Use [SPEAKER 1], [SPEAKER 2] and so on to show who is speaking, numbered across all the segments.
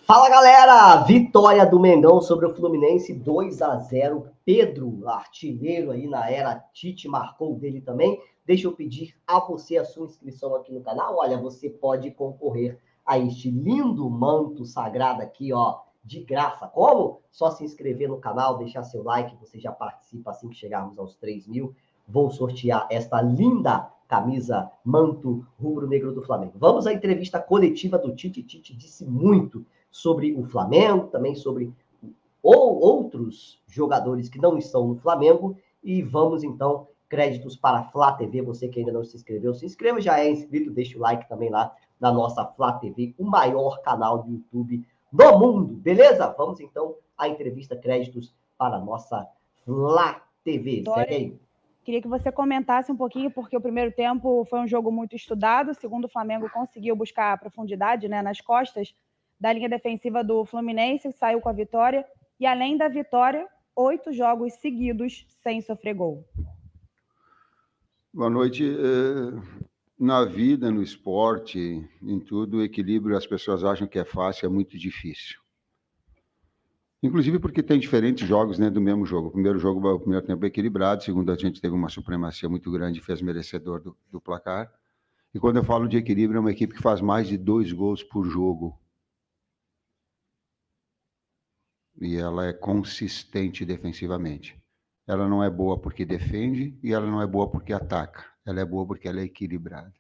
[SPEAKER 1] Fala, galera! Vitória do Mengão sobre o Fluminense, 2-0. Pedro, artilheiro aí na era Tite, marcou o dele também. Deixa eu pedir a você a sua inscrição aqui no canal. Olha, você pode concorrer a este lindo manto sagrado aqui, ó, de graça. Como? Só se inscrever no canal, deixar seu like, você já participa assim que chegarmos aos 3.000. Vou sortear esta linda camisa manto rubro-negro do Flamengo. Vamos à entrevista coletiva do Tite. Tite disse muito sobre o Flamengo, também sobre outros jogadores que não estão no Flamengo. E vamos, então, créditos para a Flá TV. Você que ainda não se inscreveu, se inscreva, já é inscrito, deixa o like também lá na nossa Flá TV, o maior canal do YouTube do mundo, beleza? Vamos, então, à entrevista, créditos para a nossa Flá TV. Segue aí.
[SPEAKER 2] Queria que você comentasse um pouquinho, porque o primeiro tempo foi um jogo muito estudado. Segundo, o Flamengo conseguiu buscar a profundidade, né, nas costas da linha defensiva do Fluminense, saiu com a vitória. E, além da vitória, 8 jogos seguidos sem sofrer gol.
[SPEAKER 3] Boa noite. Na vida, no esporte, em tudo, o equilíbrio, as pessoas acham que é fácil, é muito difícil. Inclusive porque tem diferentes jogos dentro do mesmo jogo. O primeiro tempo é equilibrado, o segundo a gente teve uma supremacia muito grande e fez merecedor do placar. E quando eu falo de equilíbrio, é uma equipe que faz mais de 2 gols por jogo. E ela é consistente defensivamente. Ela não é boa porque defende e ela não é boa porque ataca. Ela é boa porque ela é equilibrada.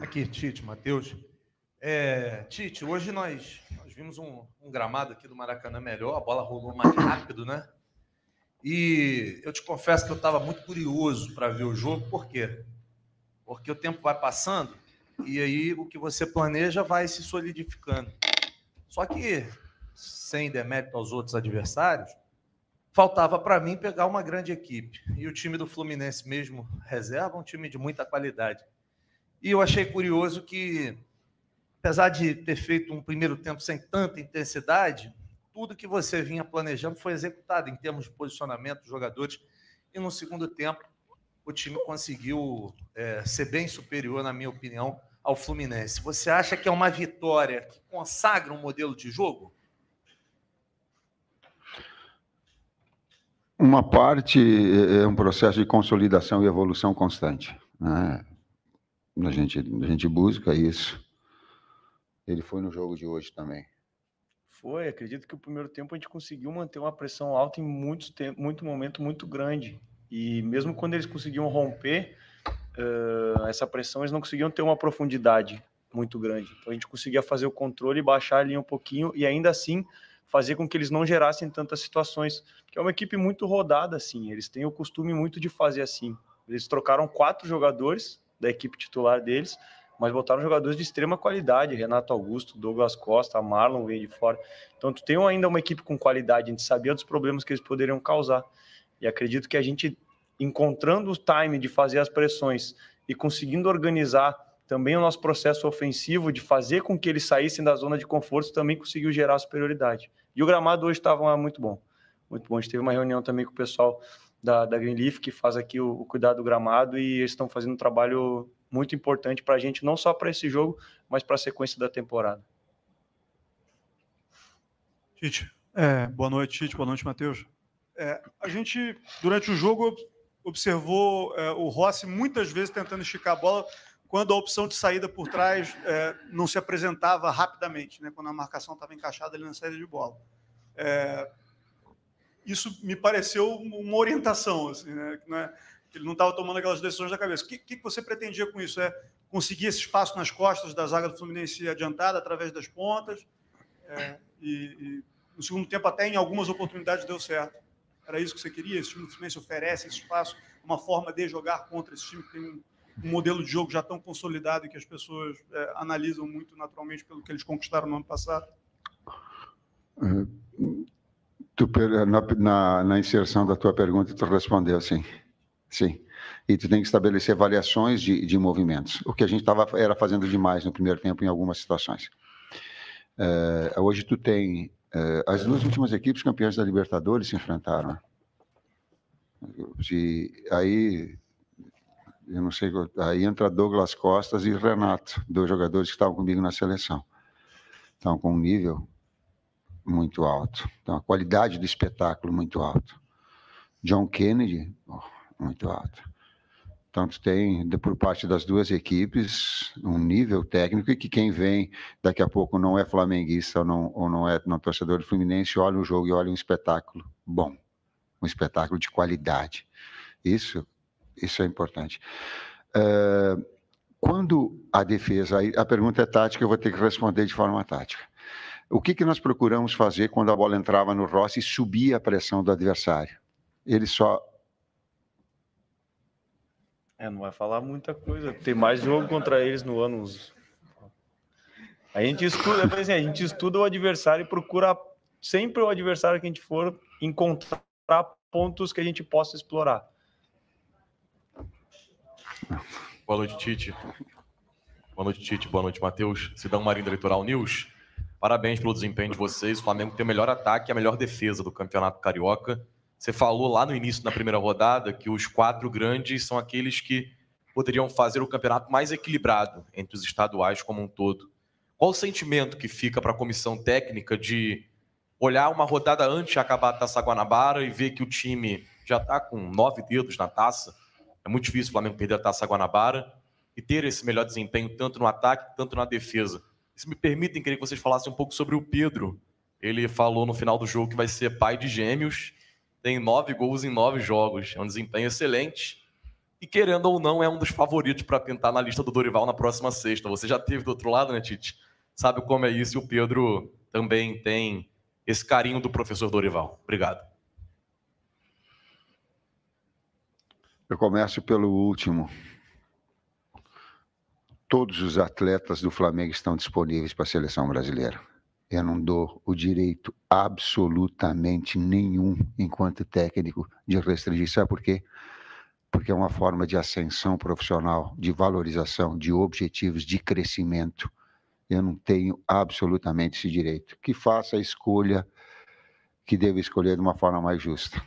[SPEAKER 4] Aqui, Tite, Matheus. Tite, hoje nós vimos um gramado aqui do Maracanã melhor, a bola rolou mais rápido, né? E eu te confesso que eu estava muito curioso para ver o jogo, por quê? Porque o tempo vai passando e aí o que você planeja vai se solidificando. Só que, sem demérito aos outros adversários, faltava para mim pegar uma grande equipe. E o time do Fluminense mesmo, reserva, é um time de muita qualidade. E eu achei curioso que, apesar de ter feito um primeiro tempo sem tanta intensidade, tudo que você vinha planejando foi executado em termos de posicionamento dos jogadores. E no segundo tempo, o time conseguiu ser bem superior, na minha opinião, ao Fluminense. Você acha que é uma vitória que consagra um modelo de jogo?
[SPEAKER 3] Uma parte é um processo de consolidação e evolução constante, né? A gente busca isso. Ele foi no jogo de hoje também.
[SPEAKER 5] Foi, acredito que o primeiro tempo a gente conseguiu manter uma pressão alta em muito momento muito grande. E mesmo quando eles conseguiam romper essa pressão, eles não conseguiam ter uma profundidade muito grande. Então a gente conseguia fazer o controle, baixar a linha um pouquinho e ainda assim fazer com que eles não gerassem tantas situações. Que é uma equipe muito rodada, assim. Eles têm o costume muito de fazer assim. Eles trocaram 4 jogadores da equipe titular deles, mas botaram jogadores de extrema qualidade, Renato Augusto, Douglas Costa, Marlon veio de fora. Então tu tem ainda uma equipe com qualidade, a gente sabia dos problemas que eles poderiam causar. E acredito que a gente, encontrando o time de fazer as pressões e conseguindo organizar também o nosso processo ofensivo, de fazer com que eles saíssem da zona de conforto, também conseguiu gerar superioridade. E o gramado hoje estava muito bom. Muito bom. A gente teve uma reunião também com o pessoal da Greenleaf, que faz aqui o cuidado do gramado, e eles estão fazendo um trabalho muito importante para a gente, não só para esse jogo, mas para a sequência da temporada.
[SPEAKER 6] Tite, boa noite, Tite, boa noite, Matheus. A gente, durante o jogo, observou o Rossi muitas vezes tentando esticar a bola quando a opção de saída por trás não se apresentava rapidamente, né, quando a marcação estava encaixada ali na saída de bola. Isso me pareceu uma orientação, assim, né? Ele não estava tomando aquelas decisões da cabeça. O que você pretendia com isso? Conseguir esse espaço nas costas da zaga do Fluminense adiantada, através das pontas, e no segundo tempo até em algumas oportunidades deu certo. Era isso que você queria? Esse time do Fluminense oferece esse espaço, uma forma de jogar contra esse time que tem um modelo de jogo já tão consolidado e que as pessoas analisam muito naturalmente pelo que eles conquistaram no ano passado?
[SPEAKER 3] Na inserção da tua pergunta, tu respondeu sim. Sim. E tu tem que estabelecer variações de movimentos. O que a gente era fazendo demais no primeiro tempo em algumas situações. Hoje tu tem... as 2 últimas equipes campeãs da Libertadores se enfrentaram. E aí Eu não sei, aí entra Douglas Costas e Renato, 2 jogadores que estavam comigo na seleção. Então, com um nível muito alto. Então, a qualidade do espetáculo muito alto. John Kennedy, muito alto. Então, tu tem, por parte das 2 equipes, um nível técnico e que quem vem daqui a pouco não é flamenguista ou não é torcedor do Fluminense, olha o jogo e olha um espetáculo bom, um espetáculo de qualidade. Isso é importante. Quando a defesa, a pergunta é tática, eu vou ter que responder de forma tática. O que nós procuramos fazer quando a bola entrava no Rossi e subia a pressão do adversário? Ele só...
[SPEAKER 5] Não vai falar muita coisa. Tem mais jogo contra eles no ano. A gente estuda o adversário e procura sempre o adversário que a gente for encontrar pontos que a gente possa explorar.
[SPEAKER 4] Boa noite, Tite. Boa noite, Tite. Boa noite, Matheus. Cidão Marinho da Litoral News. Parabéns pelo desempenho de vocês. O Flamengo tem o melhor ataque e a melhor defesa do Campeonato Carioca. Você falou lá no início, na primeira rodada, que os 4 grandes são aqueles que poderiam fazer o campeonato mais equilibrado entre os estaduais como um todo. Qual o sentimento que fica para a comissão técnica de olhar uma rodada antes de acabar a Taça Guanabara e ver que o time já está com 9 dedos na taça? É muito difícil o Flamengo perder a Taça Guanabara e ter esse melhor desempenho tanto no ataque quanto na defesa. Se me permitem, queria que vocês falassem um pouco sobre o Pedro. Ele falou no final do jogo que vai ser pai de gêmeos, tem 9 gols em 9 jogos, é um desempenho excelente e, querendo ou não, é um dos favoritos para pintar na lista do Dorival na próxima sexta. Você já esteve do outro lado, né, Tite? Sabe como é isso, e o Pedro também tem esse carinho do professor Dorival. Obrigado.
[SPEAKER 3] Eu começo pelo último. Todos os atletas do Flamengo estão disponíveis para a seleção brasileira. Eu não dou o direito absolutamente nenhum, enquanto técnico, de restringir. Sabe por quê? Porque é uma forma de ascensão profissional, de valorização, de objetivos, de crescimento. Eu não tenho absolutamente esse direito. Que faça a escolha que deva escolher de uma forma mais justa.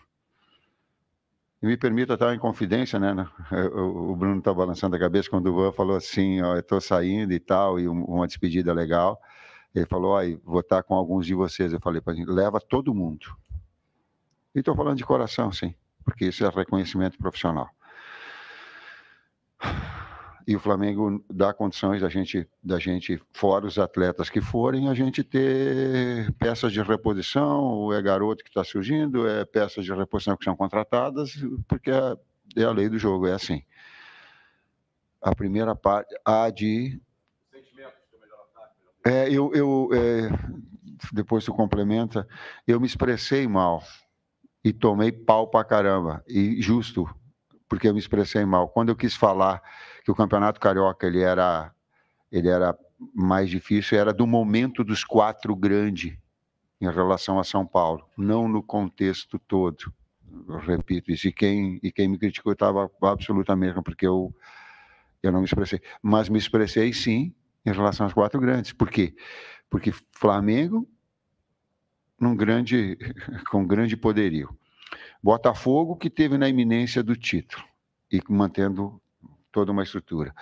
[SPEAKER 3] E me permita estar em confidência, né? O Bruno está balançando a cabeça quando o Van falou assim, ó, eu estou saindo e tal, e uma despedida legal. Ele falou, ó, vou estar com alguns de vocês. Eu falei para ele, leva todo mundo. E estou falando de coração, sim, porque isso é reconhecimento profissional. E o Flamengo dá condições da gente, fora os atletas que forem, a gente ter peças de reposição, ou é garoto que está surgindo, é peças de reposição que são contratadas, porque é a lei do jogo, é assim. A primeira parte, a de... depois tu complementa, eu me expressei mal e tomei pau pra caramba, e justo, porque eu me expressei mal. Quando eu quis falar que o Campeonato Carioca ele era mais difícil, era do momento dos 4 grandes em relação a São Paulo, não no contexto todo. Eu repito isso, e quem me criticou estava absolutamente, porque eu não me expressei. Mas me expressei, sim, em relação aos 4 grandes. Por quê? Porque Flamengo, com grande poderio. Botafogo, que teve na iminência do título, e mantendo toda uma estrutura.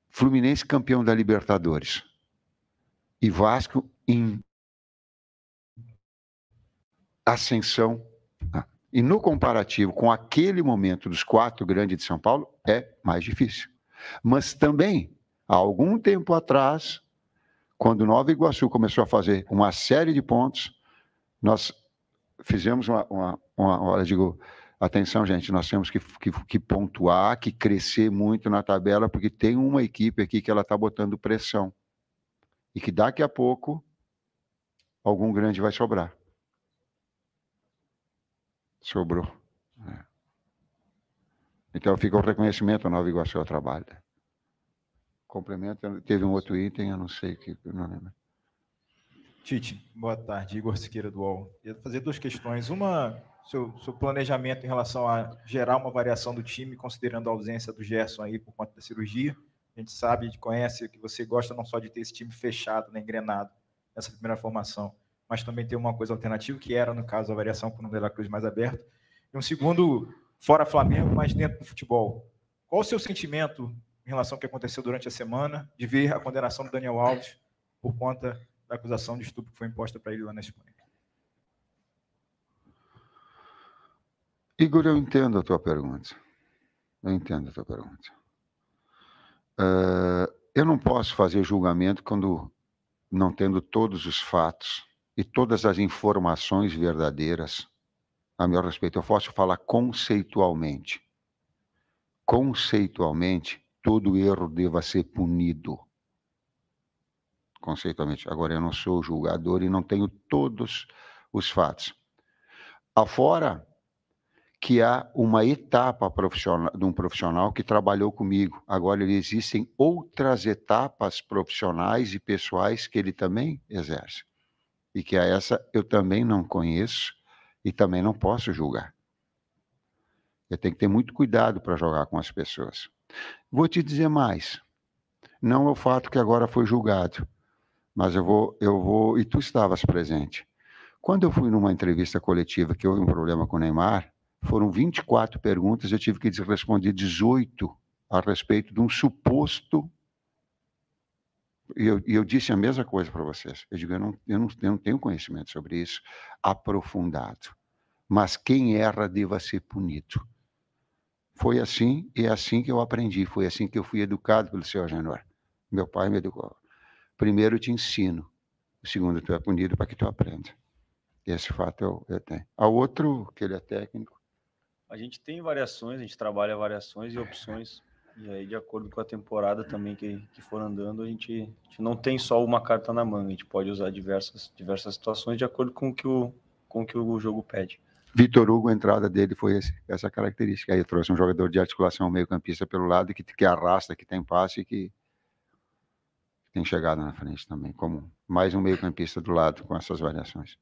[SPEAKER 3] Fluminense, campeão da Libertadores. E Vasco em ascensão. E no comparativo com aquele momento dos 4 grandes de São Paulo, é mais difícil. Mas também, há algum tempo atrás, quando Nova Iguaçu começou a fazer uma série de pontos, nós fizemos olha, digo, atenção, gente, nós temos que pontuar, que crescer muito na tabela, porque tem uma equipe aqui que ela está botando pressão. E que daqui a pouco, algum grande vai sobrar. Sobrou. Então fica o reconhecimento ao Nova Iguaçu ao trabalho. Complemento, teve um outro item, eu não sei, não lembro.
[SPEAKER 7] Tite, boa tarde. Igor Siqueira do UOL. Eu ia fazer 2 questões. Uma, seu planejamento em relação a gerar uma variação do time, considerando a ausência do Gerson aí por conta da cirurgia. A gente sabe, conhece que você gosta não só de ter esse time fechado, né, engrenado, nessa primeira formação, mas também ter uma coisa alternativa, que era, no caso, a variação com o De La Cruz mais aberto. E um segundo, fora Flamengo, mas dentro do futebol. Qual o seu sentimento em relação ao que aconteceu durante a semana, de ver a condenação do Daniel Alves por conta da acusação de estupro que foi imposta para ele lá na Espanha?
[SPEAKER 3] Igor, eu entendo a tua pergunta. Eu não posso fazer julgamento quando não tendo todos os fatos e todas as informações verdadeiras a meu respeito. Eu posso falar conceitualmente. Conceitualmente, todo erro deva ser punido. Conceitualmente. Agora, eu não sou julgador e não tenho todos os fatos. Afora que há uma etapa profissional, de um profissional que trabalhou comigo. Agora, existem outras etapas profissionais e pessoais que ele também exerce. E que a essa eu também não conheço e também não posso julgar. Eu tenho que ter muito cuidado para jogar com as pessoas. Vou te dizer mais. Não é o fato que agora foi julgado, mas eu vou, e tu estavas presente. Quando eu fui numa entrevista coletiva que houve um problema com o Neymar, foram 24 perguntas, eu tive que responder 18 a respeito de um suposto... E eu disse a mesma coisa para vocês. Eu digo, eu não tenho conhecimento sobre isso aprofundado. Mas quem erra deva ser punido. Foi assim, e é assim que eu aprendi. Foi assim que eu fui educado pelo seu Agenor. Meu pai me educou. Primeiro eu te ensino. O segundo, tu é punido para que tu aprenda. Esse fato eu tenho. A outro, que ele é técnico.
[SPEAKER 5] A gente tem variações, a gente trabalha variações e opções. E aí, de acordo com a temporada também que for andando, a gente não tem só uma carta na manga. A gente pode usar diversas situações de acordo com o que o jogo pede.
[SPEAKER 3] Vitor Hugo, a entrada dele foi essa característica. Aí trouxe um jogador de articulação meio-campista pelo lado, que arrasta, que tem passe e que tem chegada na frente também, como mais um meio-campista do lado, com essas variações.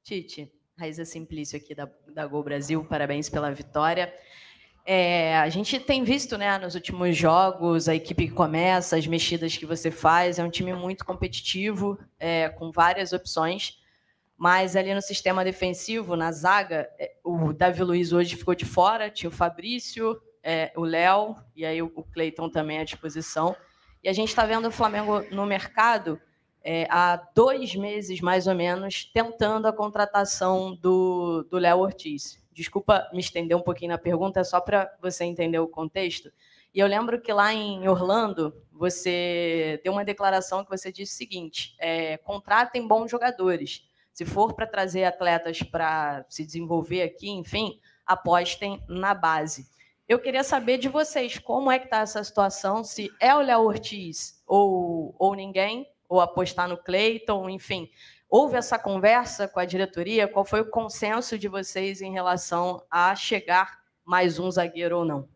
[SPEAKER 8] Tite, Raíza Simplício aqui da Gol Brasil, parabéns pela vitória. A gente tem visto, né, nos últimos jogos, a equipe que começa, as mexidas que você faz, é um time muito competitivo, com várias opções, mas ali no sistema defensivo, na zaga, o Davi Luiz hoje ficou de fora, tinha o Fabrício, o Léo, e aí o Cleiton também à disposição. E a gente está vendo o Flamengo no mercado há 2 meses, mais ou menos, tentando a contratação do Léo Ortiz. Desculpa me estender um pouquinho na pergunta, é só para você entender o contexto. E eu lembro que lá em Orlando, você deu uma declaração que você disse o seguinte, contratem bons jogadores. Se for para trazer atletas para se desenvolver aqui, enfim, apostem na base. Eu queria saber de vocês, como é que está essa situação, se é o Léo Ortiz ou ninguém, ou apostar no Cleiton, enfim. Houve essa conversa com a diretoria? Qual foi o consenso de vocês em relação a chegar mais um zagueiro ou não?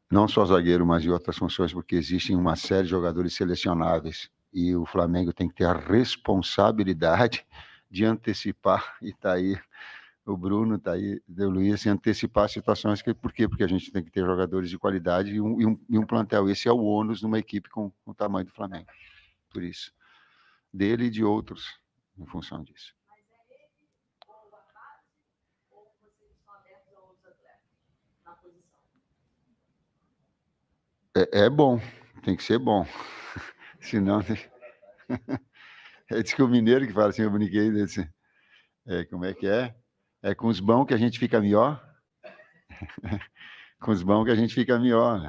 [SPEAKER 3] Não só zagueiro, mas de outras funções, porque existem uma série de jogadores selecionáveis e o Flamengo tem que ter a responsabilidade de antecipar, e está aí o Bruno, está aí o Luiz, e antecipar situações. Por quê? Porque a gente tem que ter jogadores de qualidade e um plantel. Esse é o ônus de uma equipe com o tamanho do Flamengo. Por isso, dele e de outros, em função disso. Mas é ele ou a base, ou vocês estão abertos a outros atletas na posição? É bom, tem que ser bom. Senão... Diz que o mineiro que fala assim, eu brinquei desse... como é que é? É com os bons que a gente fica melhor. Com os bons que a gente fica melhor.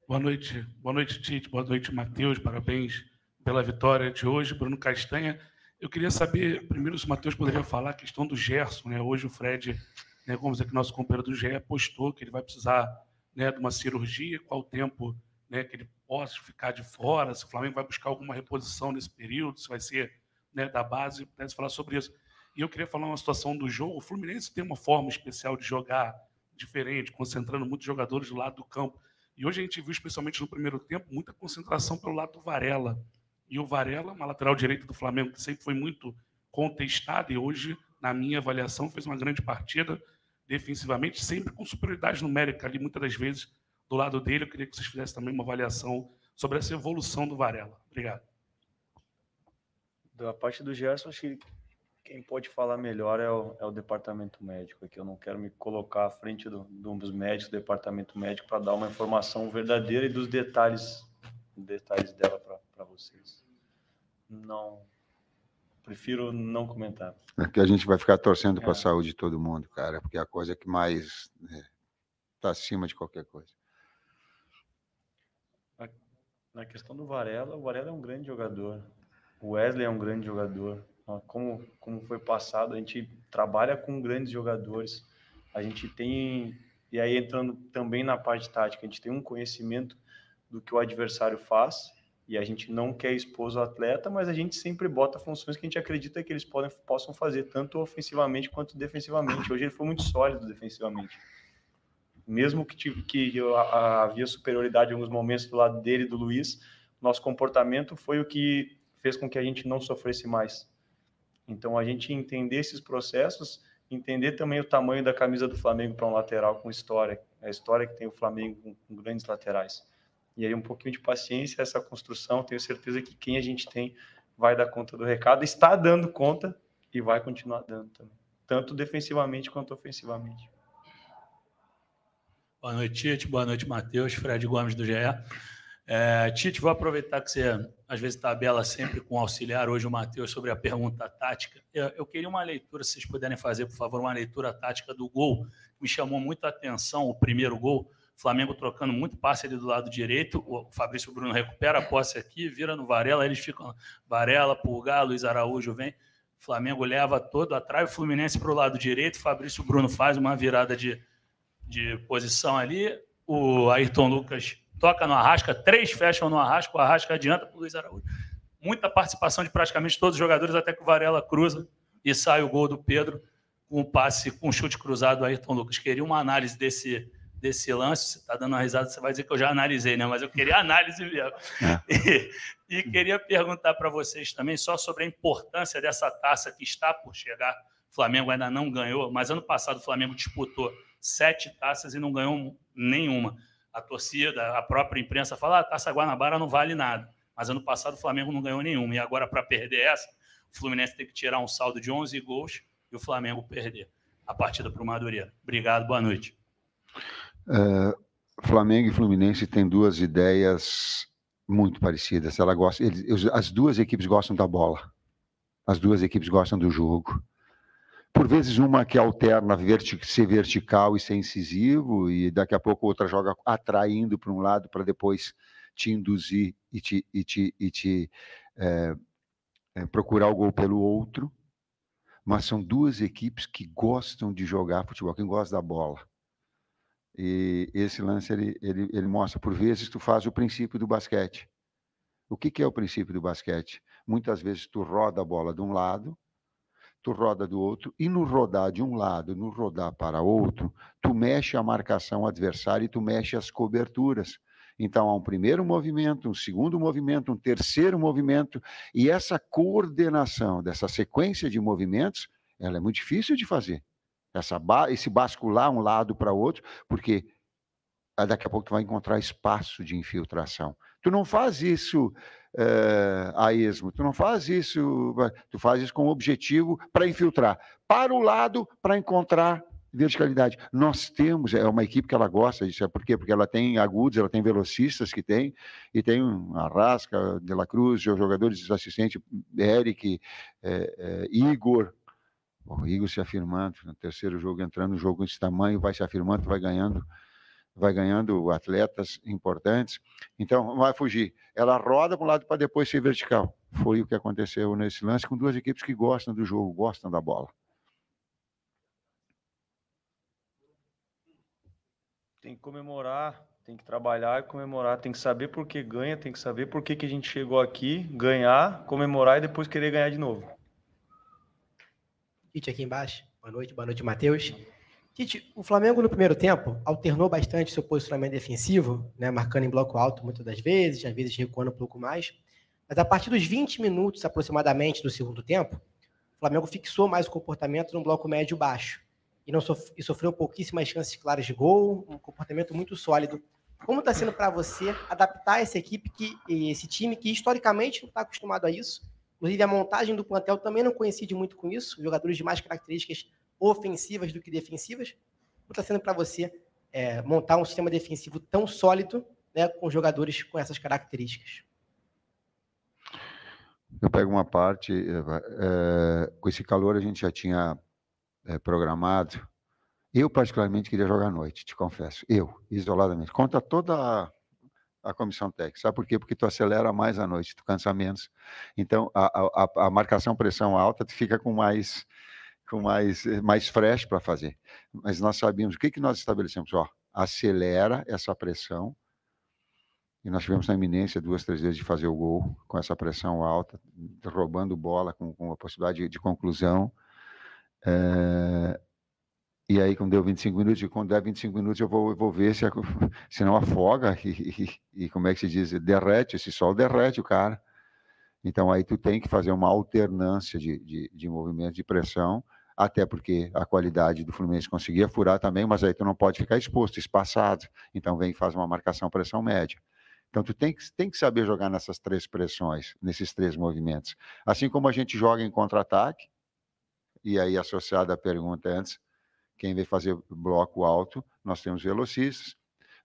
[SPEAKER 9] Boa noite, Tite. Boa noite, Matheus. Parabéns pela vitória de hoje. Bruno Castanha. Eu queria saber, primeiro, se o Matheus poderia falar a questão do Gerson, né? Hoje o Fred, né, vamos dizer que nosso companheiro do GE postou que ele vai precisar, né, de uma cirurgia, qual o tempo, né, que ele possa ficar de fora, se o Flamengo vai buscar alguma reposição nesse período, se vai ser, né, da base, pudesse falar sobre isso. E eu queria falar uma situação do jogo. O Fluminense tem uma forma especial de jogar diferente, concentrando muitos jogadores do lado do campo. E hoje a gente viu, especialmente no primeiro tempo, muita concentração pelo lado do Varela. E o Varela, uma lateral direita do Flamengo, que sempre foi muito contestado, e hoje, na minha avaliação, fez uma grande partida defensivamente, sempre com superioridade numérica ali, muitas das vezes, do lado dele. Eu queria que vocês fizessem também uma avaliação sobre essa evolução do Varela. Obrigado.
[SPEAKER 5] Da parte do Gerson, acho que Quem pode falar melhor é o departamento médico aqui. Eu não quero me colocar à frente dos médicos do departamento médico para dar uma informação verdadeira e dos detalhes dela para vocês. Não, prefiro não comentar.
[SPEAKER 3] É que a gente vai ficar torcendo para a saúde de todo mundo, cara, porque é a coisa que mais está acima de qualquer coisa.
[SPEAKER 5] Na questão do Varela, o Varela é um grande jogador. O Wesley é um grande jogador. Como foi passado, a gente trabalha com grandes jogadores. A gente tem, e aí entrando também na parte tática, a gente tem um conhecimento do que o adversário faz, e a gente não quer expor o atleta, mas a gente sempre bota funções que a gente acredita que eles possam fazer, tanto ofensivamente quanto defensivamente. Hoje ele foi muito sólido defensivamente. Mesmo que havia superioridade em alguns momentos do lado dele e do Luiz, nosso comportamento foi o que fez com que a gente não sofresse mais. Então, a gente entender esses processos, entender também o tamanho da camisa do Flamengo para um lateral com história, a história que tem o Flamengo com grandes laterais. E aí um pouquinho de paciência, essa construção, tenho certeza que quem a gente tem vai dar conta do recado, está dando conta e vai continuar dando também, tanto defensivamente quanto ofensivamente.
[SPEAKER 10] Boa noite, Tite. Boa noite, Matheus. Fred Gomes, do GE. Tite, vou aproveitar que você, às vezes, tabela sempre com o auxiliar, hoje o Matheus, sobre a pergunta tática. Eu queria uma leitura, se vocês puderem fazer, por favor, uma leitura tática do gol. Me chamou muito a atenção o primeiro gol, o Flamengo trocando muito passe ali do lado direito, o Fabrício Bruno recupera a posse aqui, vira no Varela, eles ficam Varela, Pulgar, Luiz Araújo vem, o Flamengo leva todo atrás, o Fluminense para o lado direito, o Fabrício Bruno faz uma virada de posição ali, o Ayrton Lucas toca no Arrasca, 3 fecham no Arrasca, o Arrasca adianta para o Luiz Araújo. Muita participação de praticamente todos os jogadores, até que o Varela cruza e sai o gol do Pedro com um passe, com um chute cruzado do Ayrton Lucas. Queria uma análise desse lance, você está dando uma risada, você vai dizer que eu já analisei, né? Mas eu queria análise mesmo. E queria perguntar para vocês também só sobre a importância dessa taça que está por chegar. O Flamengo ainda não ganhou, mas ano passado o Flamengo disputou 7 taças e não ganhou nenhuma. A torcida, a própria imprensa fala, a Taça Guanabara não vale nada. Mas ano passado o Flamengo não ganhou nenhuma. E agora, para perder essa, o Fluminense tem que tirar um saldo de 11 gols e o Flamengo perder a partida para o Madureira. Obrigado, boa noite.
[SPEAKER 3] Flamengo e Fluminense têm 2 ideias muito parecidas. As 2 equipes gostam da bola. As 2 equipes gostam do jogo. Por vezes uma que alterna ser vertical e ser incisivo, e daqui a pouco outra joga atraindo para um lado para depois te induzir e te procurar o gol pelo outro. Mas são 2 equipes que gostam de jogar futebol, quem gosta da bola. E esse lance ele mostra, por vezes tu faz o princípio do basquete. O que é o princípio do basquete? Muitas vezes tu roda a bola de um lado, tu roda do outro, e no rodar de um lado, no rodar para outro, tu mexe a marcação adversária e tu mexe as coberturas. Então, há um primeiro movimento, um segundo movimento, um terceiro movimento, e essa coordenação dessa sequência de movimentos, ela é muito difícil de fazer. Esse bascular um lado para o outro, porque daqui a pouco tu vai encontrar espaço de infiltração. Tu não faz isso a esmo, tu não faz isso, tu faz isso com o objetivo para infiltrar. Para o lado, para encontrar verticalidade. Nós temos, é uma equipe que ela gosta disso, é por quê? Porque ela tem agudos, ela tem velocistas que tem, e tem Arrasca, De La Cruz, jogadores assistentes, Eric, Igor, o Igor se afirmando, no terceiro jogo entrando, no jogo desse tamanho, vai se afirmando, vai ganhando atletas importantes. Então, não vai fugir. Ela roda para um lado para depois ser vertical. Foi o que aconteceu nesse lance com 2 equipes que gostam do jogo, gostam da bola.
[SPEAKER 5] Tem que comemorar, tem que trabalhar e comemorar, tem que saber por que ganha, tem que saber por que a gente chegou aqui, ganhar, comemorar e depois querer ganhar de novo.
[SPEAKER 11] Tite aqui embaixo. Boa noite, Matheus. Tite, o Flamengo no primeiro tempo alternou bastante seu posicionamento defensivo, né, marcando em bloco alto muitas das vezes, às vezes recuando um pouco mais. Mas a partir dos 20 minutos aproximadamente do segundo tempo, o Flamengo fixou mais o comportamento no bloco médio-baixo e sofreu pouquíssimas chances claras de gol, um comportamento muito sólido. Como está sendo para você adaptar essa equipe, esse time que historicamente não está acostumado a isso, Inclusive, a montagem do plantel também não coincide muito com isso, jogadores de mais características ofensivas do que defensivas. Como está sendo para você montar um sistema defensivo tão sólido, né, com jogadores com essas características?
[SPEAKER 3] Eu pego uma parte, com esse calor a gente já tinha programado. Eu, particularmente, queria jogar à noite, te confesso. Eu, isoladamente. Contra toda a comissão técnica. Sabe por quê? Porque tu acelera mais à noite, tu cansa menos. Então, a marcação pressão alta, tu fica com mais fresh para fazer. Mas nós sabíamos, o que nós estabelecemos? Ó, acelera essa pressão, e nós tivemos na iminência 2, 3 vezes de fazer o gol com essa pressão alta, roubando bola com a possibilidade de conclusão. E aí, quando deu 25 minutos, quando der 25 minutos, eu vou ver se não afoga e como é que se diz? Derrete, esse sol derrete o cara. Então, aí tu tem que fazer uma alternância de movimento de pressão, até porque a qualidade do Fluminense conseguia furar também, mas aí tu não pode ficar exposto, espaçado. Então, vem e faz uma marcação pressão média. Então, tu tem que saber jogar nessas 3 pressões, nesses 3 movimentos. Assim como a gente joga em contra-ataque, e aí associado à pergunta antes, quem vem fazer bloco alto, nós temos velocistas.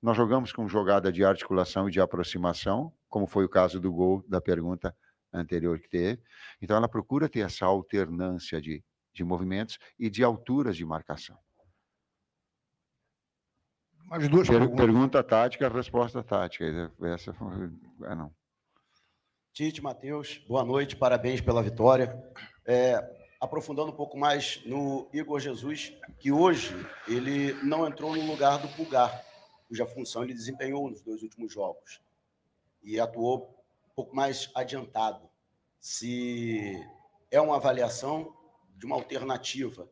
[SPEAKER 3] Nós jogamos com jogada de articulação e de aproximação, como foi o caso do gol da pergunta anterior que teve. Então, ela procura ter essa alternância de movimentos e de alturas de marcação.
[SPEAKER 12] Mais 2 perguntas.
[SPEAKER 3] Pergunta tática, resposta tática. Essa não.
[SPEAKER 13] Tite, Matheus, boa noite, parabéns pela vitória. Aprofundando um pouco mais no Igor Jesus, que hoje ele não entrou no lugar do Pulgar, cuja função ele desempenhou nos 2 últimos jogos, e atuou um pouco mais adiantado. Se é uma avaliação de uma alternativa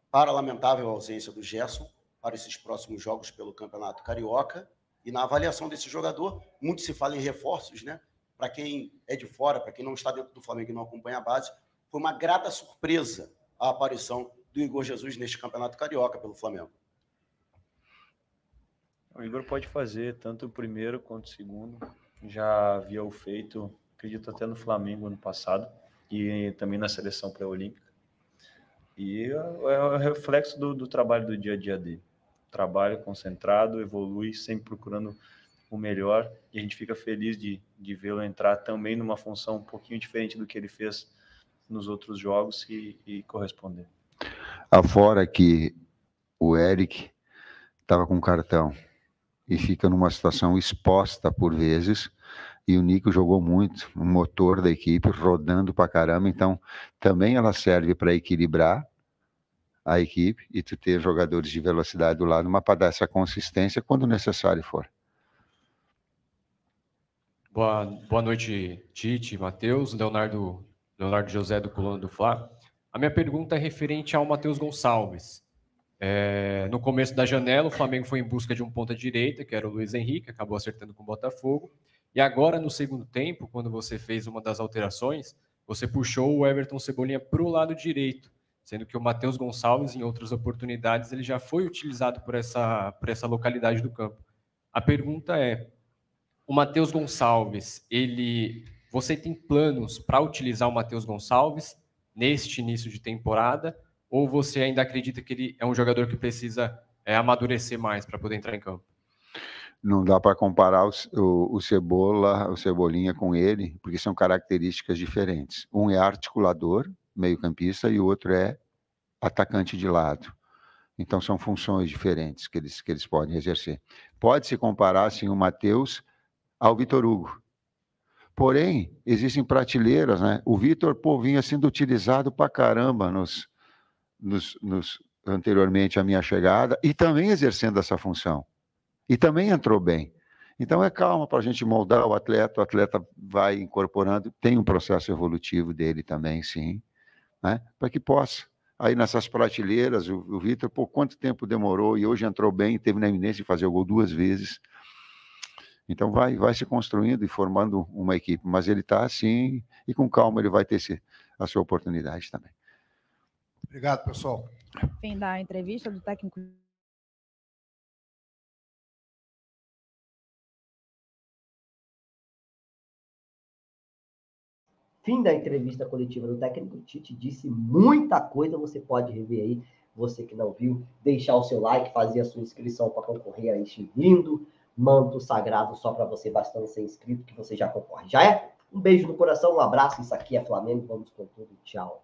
[SPEAKER 13] para a lamentável ausência do Gerson para esses próximos jogos pelo Campeonato Carioca, e na avaliação desse jogador, muito se fala em reforços, né? Para quem é de fora, para quem não está dentro do Flamengo e não acompanha a base, foi uma grata surpresa a aparição do Igor Jesus neste Campeonato Carioca pelo Flamengo.
[SPEAKER 5] O Igor pode fazer tanto o primeiro quanto o segundo. Já havia o feito, acredito até no Flamengo ano passado, e também na seleção pré-olímpica. E é o reflexo do trabalho do dia a dia dele. Trabalho concentrado, evolui, sempre procurando o melhor, e a gente fica feliz de vê-lo entrar também numa função um pouquinho diferente do que ele fez nos outros jogos e corresponder.
[SPEAKER 3] Afora que o Eric estava com cartão e fica numa situação exposta por vezes, e o Nico jogou muito, o motor da equipe, rodando pra caramba, então também ela serve para equilibrar a equipe e tu ter jogadores de velocidade do lado, mas para dar essa consistência quando necessário for.
[SPEAKER 14] Boa noite, Tite, Matheus, Leonardo José do Coluna do Fla. A minha pergunta é referente ao Matheus Gonçalves. No começo da janela, o Flamengo foi em busca de um ponta-direita, que era o Luiz Henrique, acabou acertando com o Botafogo. E agora, no segundo tempo, quando você fez uma das alterações, você puxou o Everton Cebolinha para o lado direito, sendo que o Matheus Gonçalves, em outras oportunidades, ele já foi utilizado por essa localidade do campo. A pergunta é, o Matheus Gonçalves, você tem planos para utilizar o Matheus Gonçalves neste início de temporada, ou você ainda acredita que ele é um jogador que precisa amadurecer mais para poder entrar em campo?
[SPEAKER 3] Não dá para comparar o Cebolinha com ele, porque são características diferentes. Um é articulador, meio-campista, e o outro é atacante de lado. Então, são funções diferentes que eles podem exercer. Pode-se comparar, sim, o Matheus ao Vitor Hugo. Porém, existem prateleiras, né? O Vitor, vinha sendo utilizado para caramba anteriormente à minha chegada, e também exercendo essa função. E também entrou bem. Então, calma para a gente moldar o atleta vai incorporando, tem um processo evolutivo dele também, sim, né? Para que possa. Aí nessas prateleiras, o Vitor, quanto tempo demorou, e hoje entrou bem, teve na iminência de fazer o gol 2 vezes. Então, vai se construindo e formando uma equipe, mas ele está assim, e com calma ele vai ter a sua oportunidade também.
[SPEAKER 12] Obrigado, pessoal.
[SPEAKER 2] Fim da entrevista do técnico.
[SPEAKER 1] Fim da entrevista coletiva do técnico Tite, disse muita coisa, você pode rever aí, você que não viu, deixar o seu like, fazer a sua inscrição para concorrer a este lindo manto sagrado, só para você, bastando ser inscrito, que você já concorre. Já é? Um beijo no coração, um abraço, isso aqui é Flamengo, vamos com tudo, tchau.